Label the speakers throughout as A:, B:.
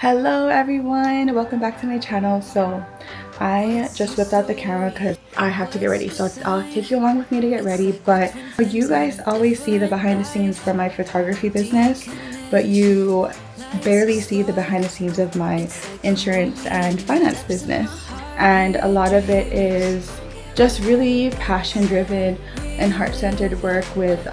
A: Hello everyone, welcome back to my channel. So I just whipped out the camera because I have to get ready, so I'll take you along with me to get ready. But you guys always see the behind the scenes for my photography business, but you barely see the behind the scenes of my insurance and finance business. And a lot of it is just really passion driven and heart-centered work with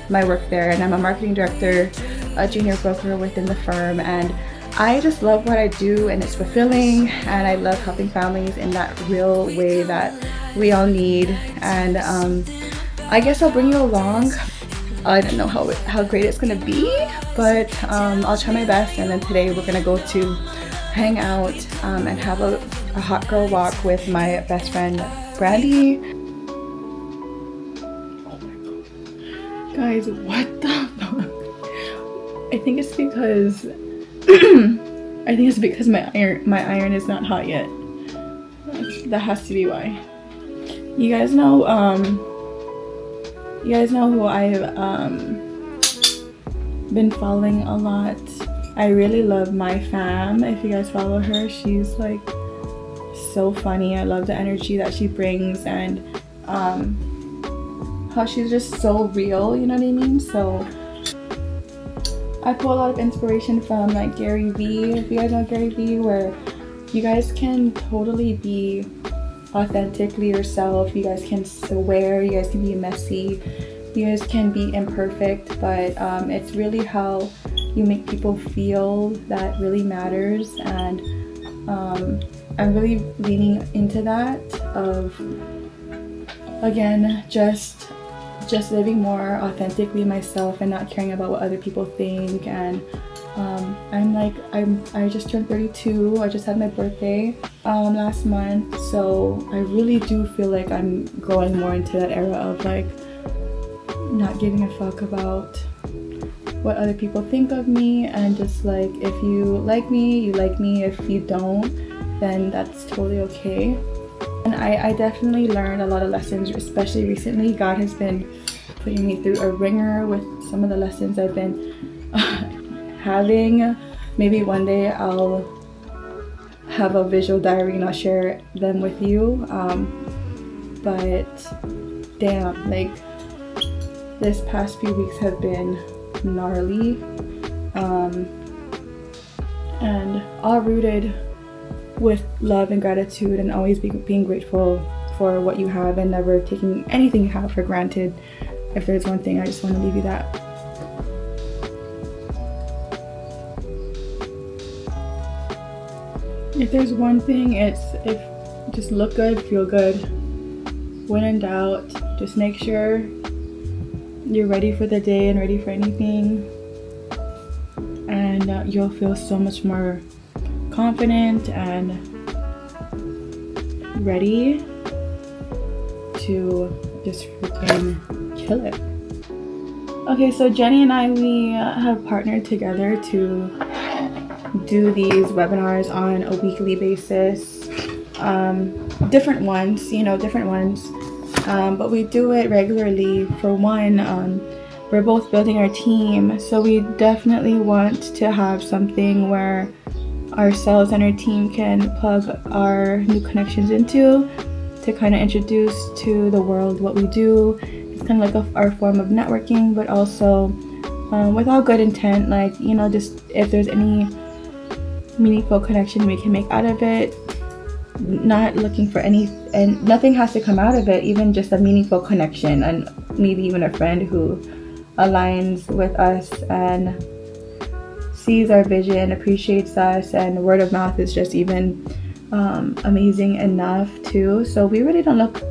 A: my work there. And I'm a marketing director, a junior broker within the firm, and I just love what I do, and it's fulfilling, and I love helping families in that real way that we all need. And I guess I'll bring you along. I don't know how great it's gonna be, but I'll try my best. And then today we're gonna go to hang out and have a hot girl walk with my best friend Brandy. Oh my god, guys, what the fuck? I think it's because my iron is not hot yet. That has to be why. You guys know who I've been following a lot. I really love my fam. If you guys follow her, she's like so funny. I love the energy that she brings, and how she's just so real, you know what I mean? So I pull a lot of inspiration from like Gary Vee, if you guys know Gary Vee, where you guys can totally be authentically yourself. You guys can swear, you guys can be messy, you guys can be imperfect, but it's really how you make people feel that really matters. And I'm really leaning into that of, again, just living more authentically myself and not caring about what other people think. And I just turned 32. I just had my birthday last month, so I really do feel like I'm growing more into that era of like not giving a fuck about what other people think of me, and just like, if you like me, you like me. If you don't, then that's totally okay. And I definitely learned a lot of lessons, especially recently. God has been putting me through a ringer with some of the lessons I've been having. Maybe one day I'll have a visual diary and I'll share them with you. But damn, like this past few weeks have been gnarly, and all rooted with love and gratitude, and always being grateful for what you have and never taking anything you have for granted. If there's one thing, I just want to leave you that. If there's one thing, it's just look good, feel good. When in doubt, just make sure you're ready for the day and ready for anything, and you'll feel so much more confident and ready to just freaking kill it. Okay, so Jenny and I, we have partnered together to do these webinars on a weekly basis. Different ones, but we do it regularly. For one, we're both building our team, so we definitely want to have something where ourselves and our team can plug our new connections into, to kind of introduce to the world what we do. It's kind of like our form of networking, but also with all good intent, like, just if there's any meaningful connection we can make out of it. Not looking for any, and nothing has to come out of it, even just a meaningful connection, and maybe even a friend who aligns with us and sees our vision, appreciates us, and word of mouth is just even amazing enough too. So we really don't look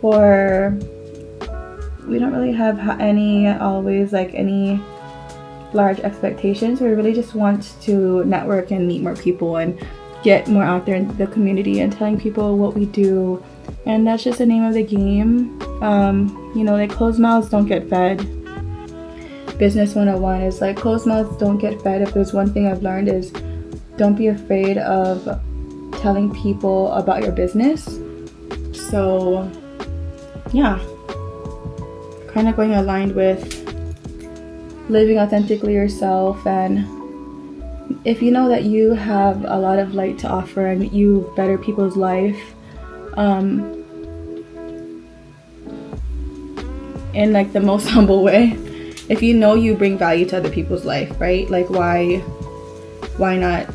A: for, we don't really have any large expectations. We really just want to network and meet more people and get more out there in the community and telling people what we do. And that's just the name of the game. Like closed mouths don't get fed. Business 101 is like, closed mouths don't get fed. If there's one thing I've learned, is don't be afraid of telling people about your business. So yeah, kind of going aligned with living authentically yourself and if you know that you have a lot of light to offer and you better people's life, in like the most humble way, if you know you bring value to other people's life, right? Like why not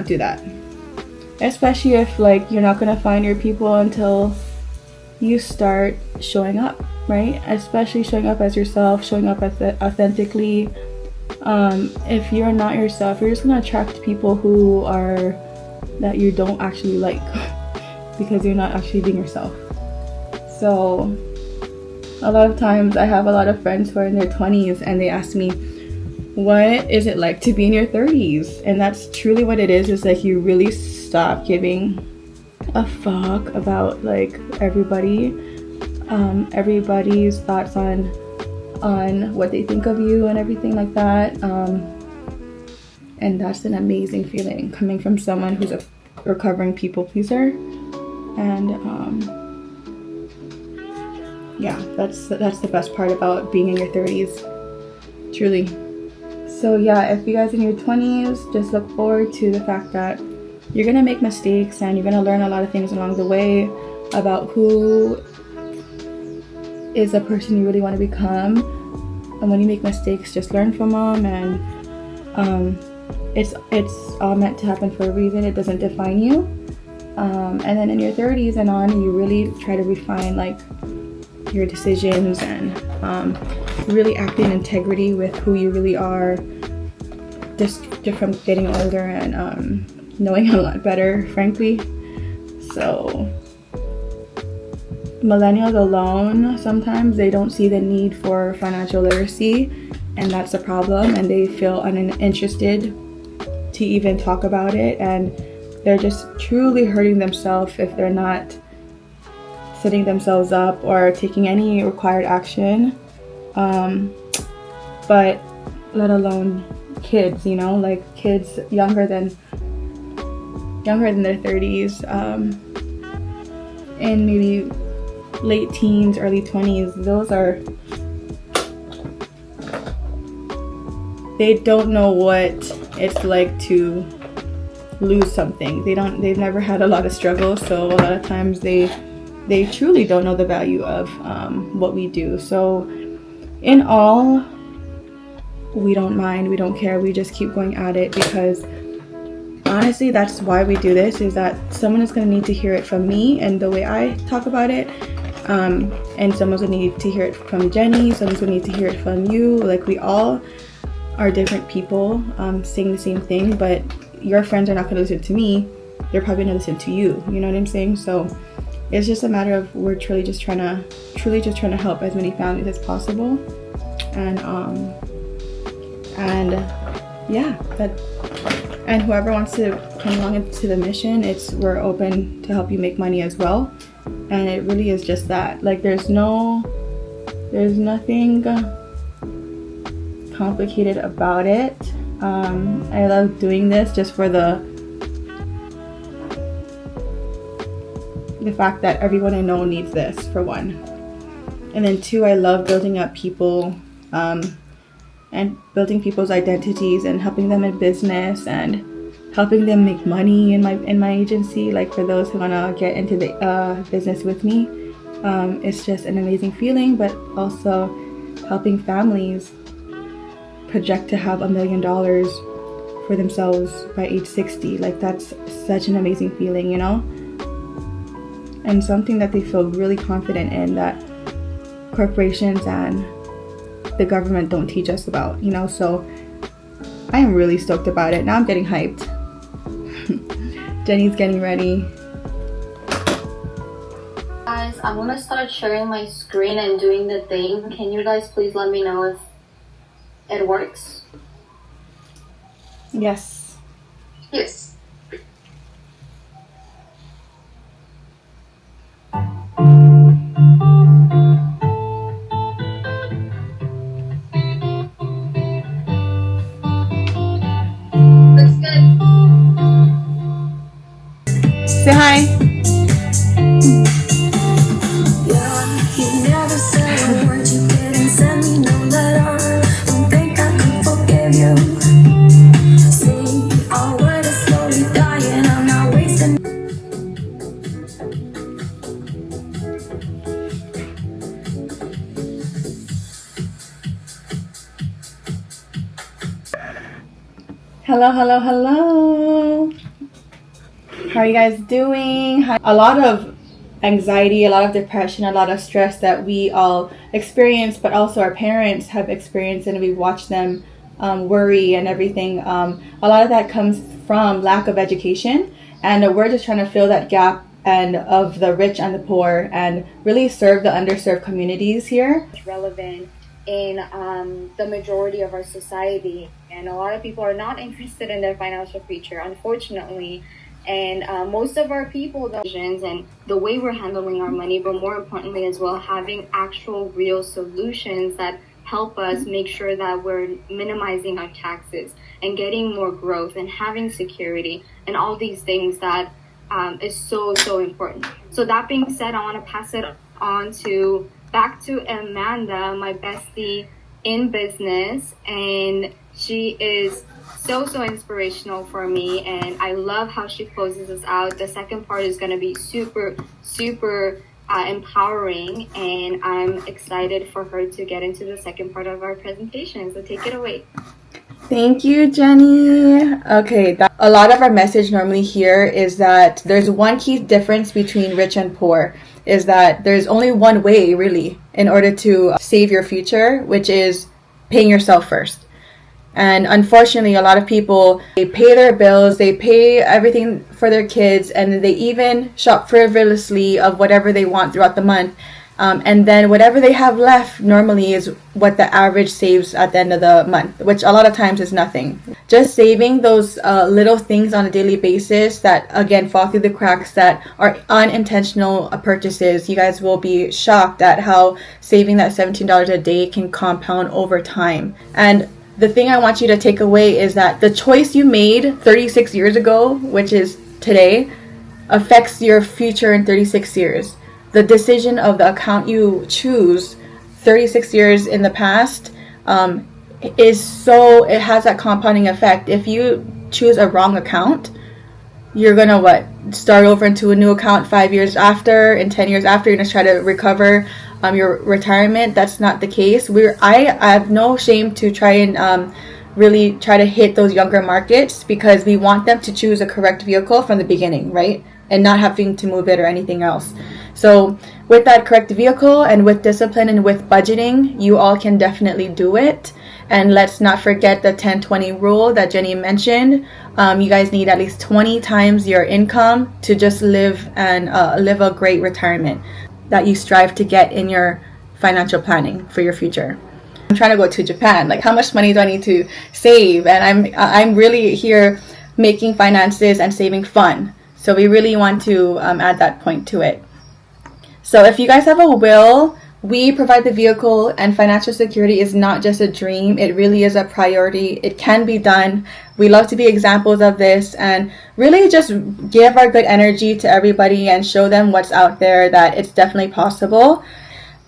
A: do that? Especially if like you're not gonna find your people until you start showing up, right? Especially showing up as yourself, showing up as authentically. If you're not yourself, you're just gonna attract people who are that you don't actually like because you're not actually being yourself. So a lot of times I have a lot of friends who are in their 20s and they ask me, what is it like to be in your 30s? And that's truly what it is. It's like you really stop giving a fuck about like everybody's thoughts on what they think of you and everything like that. And that's an amazing feeling coming from someone who's a recovering people pleaser. And yeah, that's the best part about being in your 30s, truly. So yeah, if you guys in your 20s, just look forward to the fact that you're gonna make mistakes and you're gonna learn a lot of things along the way about who is a person you really want to become. And when you make mistakes, just learn from them, and it's all meant to happen for a reason. It doesn't define you. And then in your 30s and on, you really try to refine like your decisions and really act in integrity with who you really are, just from getting older and knowing a lot better, frankly. So millennials alone, sometimes they don't see the need for financial literacy, and that's a problem, and they feel uninterested to even talk about it, and they're just truly hurting themselves if they're not setting themselves up or taking any required action. But let alone kids, you know, like kids younger than their 30s, and maybe late teens, early 20s, they don't know what it's like to lose something. They've never had a lot of struggle, so a lot of times they truly don't know the value of what we do. So in all, we don't mind, we don't care, we just keep going at it, because honestly that's why we do this, is that someone is going to need to hear it from me and the way I talk about it, and someone's going to need to hear it from Jenny, someone's going to need to hear it from you. Like, we all are different people saying the same thing, but your friends are not going to listen to me, they're probably going to listen to you, you know what I'm saying? So it's just a matter of we're truly just trying to help as many families as possible, and yeah, and whoever wants to come along into the mission, we're open to help you make money as well. And it really is just that, like, there's nothing complicated about it. I love doing this just for the fact that everyone I know needs this, for one. And then two, I love building up people and building people's identities and helping them in business and helping them make money in my agency. Like, for those who want to get into the business with me, it's just an amazing feeling. But also helping families project to have $1 million for themselves by age 60, like, that's such an amazing feeling, you know, and something that they feel really confident in, that corporations and the government don't teach us about, you know. So I am really stoked about it. Now I'm getting hyped. Jenny's getting ready.
B: Guys, I'm gonna start sharing my screen and doing the thing. Can you guys please let me know if it works?
A: Yes.
B: Yes. Looks good.
A: Say hi.
C: You never said a word, you didn't send me no letter. Don't think I could forgive you. See,
A: Hello, hello, hello. How are you guys doing? A lot of anxiety, a lot of depression, a lot of stress that we all experience, but also our parents have experienced, and we watch them worry and everything. A lot of that comes from lack of education, and we're just trying to fill that gap and of the rich and the poor, and really serve the underserved communities here.
D: Relevant in the majority of our society, and a lot of people are not interested in their financial future, unfortunately. And most of our people, and the way we're handling our money, but more importantly as well, having actual real solutions that help us make sure that we're minimizing our taxes and getting more growth and having security and all these things that is so important. So that being said, I want to pass it on to back to Amanda, my bestie in business, and she is so inspirational for me, and I love how she closes us out. The second part is going to be super empowering, and I'm excited for her to get into the second part of our presentation. So take it away.
A: Thank you, Jenny. Okay, a lot of our message normally here is that there's one key difference between rich and poor, is that there's only one way really in order to save your future, which is paying yourself first. And unfortunately, a lot of people, they pay their bills, they pay everything for their kids, and they even shop frivolously of whatever they want throughout the month. And then whatever they have left normally is what the average saves at the end of the month, which a lot of times is nothing. Just saving those little things on a daily basis that, again, fall through the cracks, that are unintentional purchases. You guys will be shocked at how saving that $17 a day can compound over time. And the thing I want you to take away is that the choice you made 36 years ago, which is today, affects your future in 36 years. The decision of the account you choose 36 years in the past it has that compounding effect. If you choose a wrong account, you're gonna start over into a new account 5 years after, and 10 years after, you're gonna try to recover your retirement. That's not the case. I have no shame to try and really try to hit those younger markets, because we want them to choose a correct vehicle from the beginning, right? And not having to move it or anything else. So with that correct vehicle and with discipline and with budgeting, you all can definitely do it. And let's not forget the 10-20 rule that Jenny mentioned. You guys need at least 20 times your income to just live a great retirement that you strive to get in your financial planning for your future. I'm trying to go to Japan. Like, how much money do I need to save? And I'm really here making finances and saving fun. So we really want to add that point to it. So if you guys have a will, we provide the vehicle, and financial security is not just a dream. It really is a priority. It can be done. We love to be examples of this, and really just give our good energy to everybody and show them what's out there, that it's definitely possible.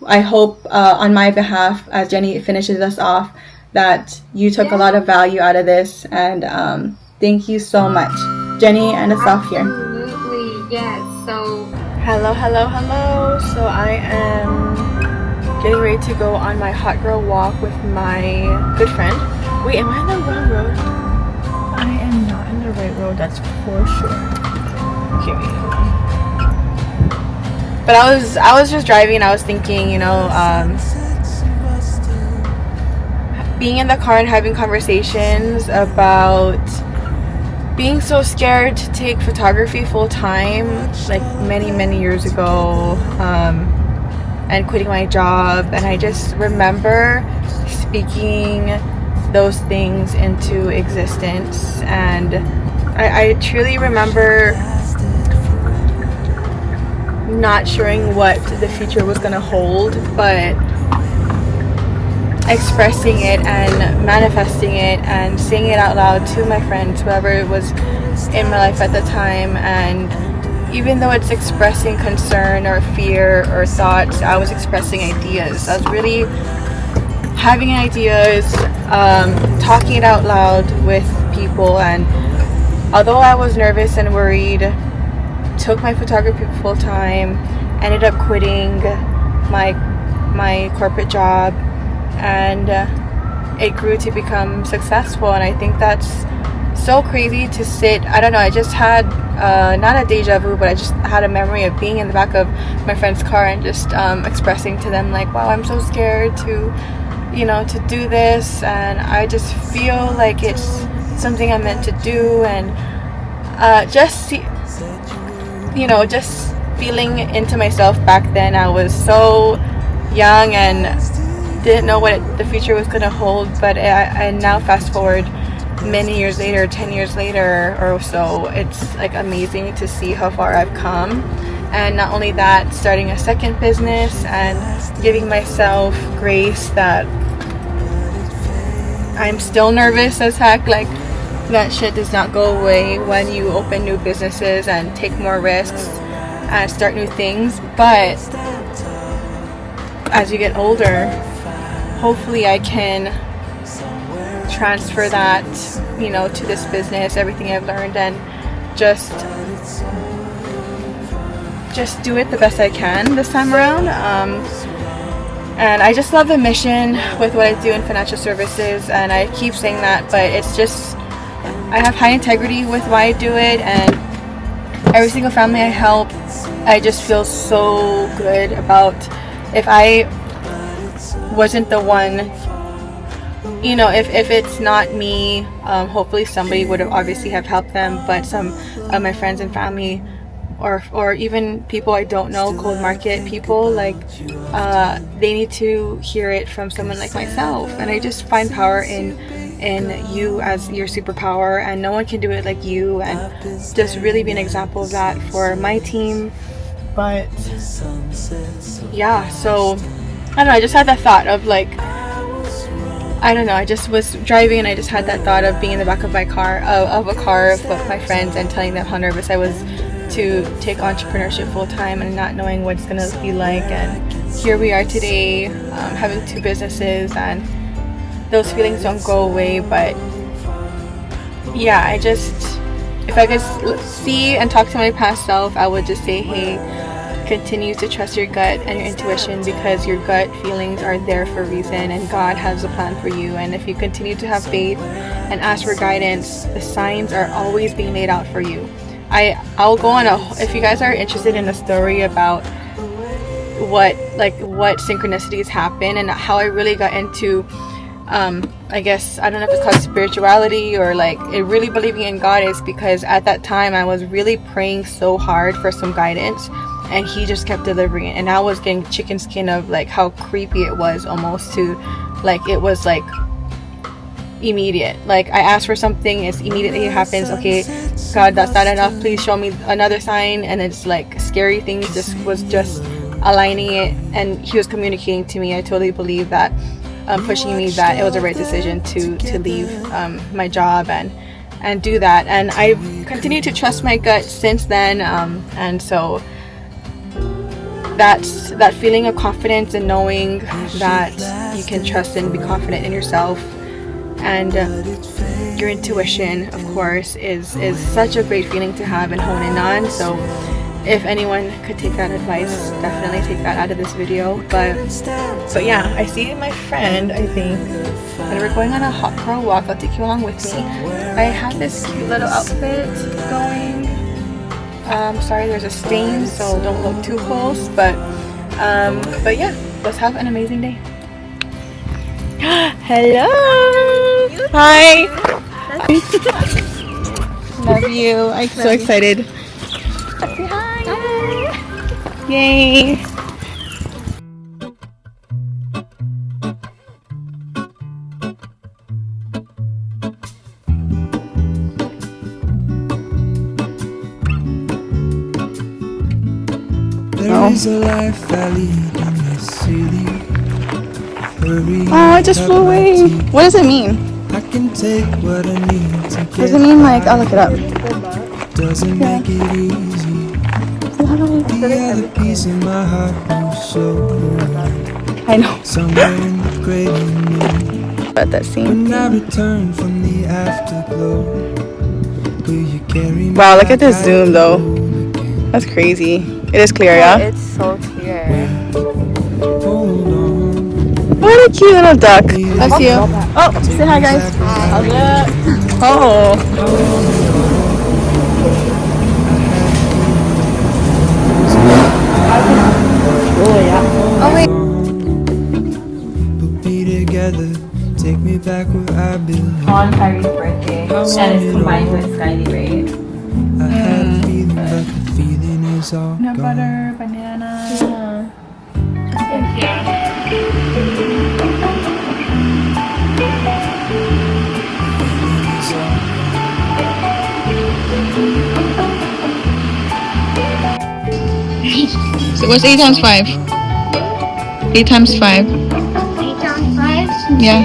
A: I hope on my behalf, as Jenny finishes us off, that you took a lot of value out of this, and thank you so much. Jenny, end us off here.
D: Absolutely, yes. So
A: hello. So I am getting ready to go on my hot girl walk with my good friend. Wait, am I on the wrong road? I am not in the right road, that's for sure. Okay, wait, hold on. But I was just driving, and I was thinking, being in the car and having conversations about being so scared to take photography full time, like many years ago, and quitting my job. And I just remember speaking those things into existence, and I truly remember not knowing what the future was going to hold, but expressing it and manifesting it and saying it out loud to my friends, whoever was in my life at the time. And even though it's expressing concern or fear or thoughts, I was expressing ideas. I was really having ideas, talking it out loud with people. And although I was nervous and worried, took my photography full time, ended up quitting my corporate job, and it grew to become successful. And I think that's so crazy to sit. I don't know, I just had not a deja vu, but I just had a memory of being in the back of my friend's car and just expressing to them like, wow, I'm so scared to, you know, to do this, and I just feel like it's something I'm meant to do. And just feeling into myself back then. I was so young and didn't know what the future was going to hold, but I now fast forward many years later, 10 years later or so, it's like amazing to see how far I've come. And not only that, starting a second business and giving myself grace that I'm still nervous as heck. Like, that shit does not go away when you open new businesses and take more risks and start new things. But as you get older, hopefully I can transfer that, you know, to this business, everything I've learned, and just do it the best I can this time around. And I just love the mission with what I do in financial services, and I keep saying that, but it's just, I have high integrity with why I do it, and every single family I help, I just feel so good about. If I wasn't the one, you know, if it's not me, hopefully somebody would have obviously have helped them, but some of my friends and family, or even people I don't know, cold market people, like they need to hear it from someone like myself. And I just find power in you as your superpower, and no one can do it like you, and just really be an example of that for my team. But yeah, so I don't know, I just had that thought of like, I don't know, I just was driving and I just had that thought of being in the back of my car, of a car with my friends, and telling them how nervous I was to take entrepreneurship full time and not knowing what it's gonna be like. And here we are today, having two businesses, and those feelings don't go away. But yeah, I just, if I could see and talk to my past self, I would just say, hey, continue to trust your gut and your intuition, because your gut feelings are there for a reason, and God has a plan for you. And if you continue to have faith and ask for guidance, the signs are always being laid out for you. I'll go on if you guys are interested in a story about what synchronicities happen and how I really got into I guess, I don't know if it's called spirituality or like it really believing in God, is because at that time I was really praying so hard for some guidance, and he just kept delivering it. And I was getting chicken skin of like how creepy it was, almost to like, it was like immediate. Like I asked for something, it's immediately it happens. Okay, God, that's not enough, please show me another sign. And it's like scary things just was just aligning it, and he was communicating to me. I totally believe that, pushing me that it was a right decision to leave my job and do that. And I've continued to trust my gut since then, and so that's that feeling of confidence and knowing that you can trust and be confident in yourself. And your intuition, of course, is such a great feeling to have and hone in on. So if anyone could take that advice, definitely take that out of this video. But yeah, I see my friend, I think, and we're going on a hot girl walk. I'll take you along with me. I have this cute little outfit going. Sorry, there's a stain, so don't look too close. But yeah, let's have an amazing day. Hello. Hi. Love you. I'm so excited. Say hi. Hi. Yay.
C: There is a life I lead in this city.
A: Oh, it just flew away. What does it mean?
C: I can take what I need to get.
A: Does it mean like, I'll look it up.
C: Doesn't make it easy. The other piece in my heart moves slow.
A: I know.
C: Somewhere in the great unknown.
A: But that scene.
C: When I return from the afterglow, will you carry me?
A: Wow, look at this
C: like
A: zoom
C: I
A: though.
C: do again?
A: That's crazy. It is clear, yeah?
D: It's so clear.
C: Hold on.
A: What cute little duck. That's you. Oh, say hi, guys. Oh.
C: Oh wait. Put me together, take me back where I belong.
A: On Kyrie's birthday, and it's combined with Skyly, right?
C: I had a feeling, but the feeling is all
A: Peanut
C: gone.
A: butter, banana. So what's 8 times 5? 8 times 5.
E: 8 times 5?
A: Yeah.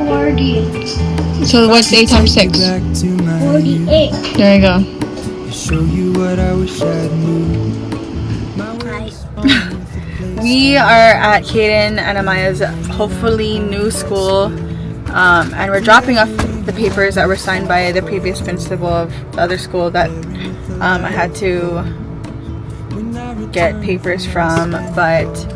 E: 40.
A: So what's 8 times 6?
C: Back to my
E: 48.
A: There you go.
C: show you what I wish I knew. My words on with the place.
A: We are at Kaden and Amaya's hopefully new school, and we're dropping off the papers that were signed by the previous principal of the other school that I had to get papers from, but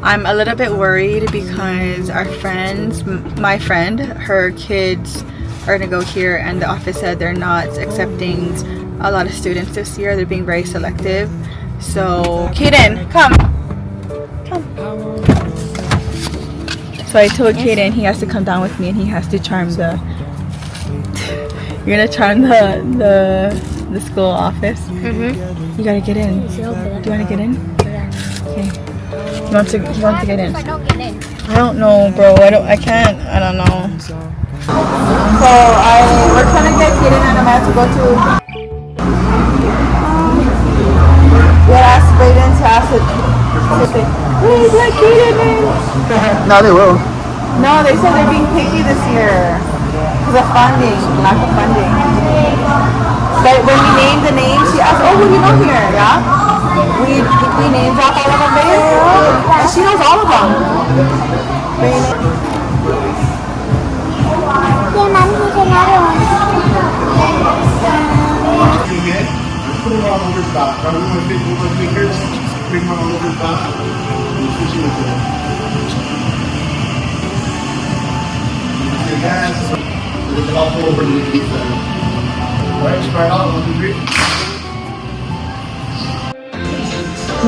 A: I'm a little bit worried because our friends, my friend, her kids are gonna go here, and the office said they're not accepting a lot of students this year. They're being very selective. So Kaden, come. So I told Kaden he has to come down with me and he has to charm the you're gonna charm the school office. You gotta get in. Do you wanna get in? Okay. He wants to get in.
E: I don't get in.
A: I don't know, bro. I don't know. So we're trying to get Kaden and Amanda to go to ask Brayden to ask it. Please let Kaden in.
F: No, they will.
A: No, they said they're being picky this year because of funding, lack of funding. But when we named the names, she asked, "Oh, who do you know here?" Yeah, we named off all of them, babe. And she knows all of them.
E: Yeah, Mom, here's another one.
G: Put it all over his back. Right? We want to take both our fingers, bring one all over his back, and switch it with it. Yes. With the elbow over the knee. Alright, try it out. 1, 2, 3.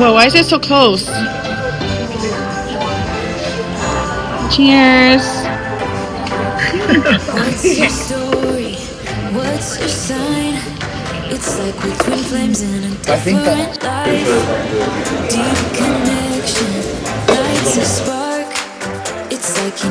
A: Whoa, why is it so close? Cheers.
H: What's your story? What's your sign? It's like we're twin flames in a different life. Deep connection.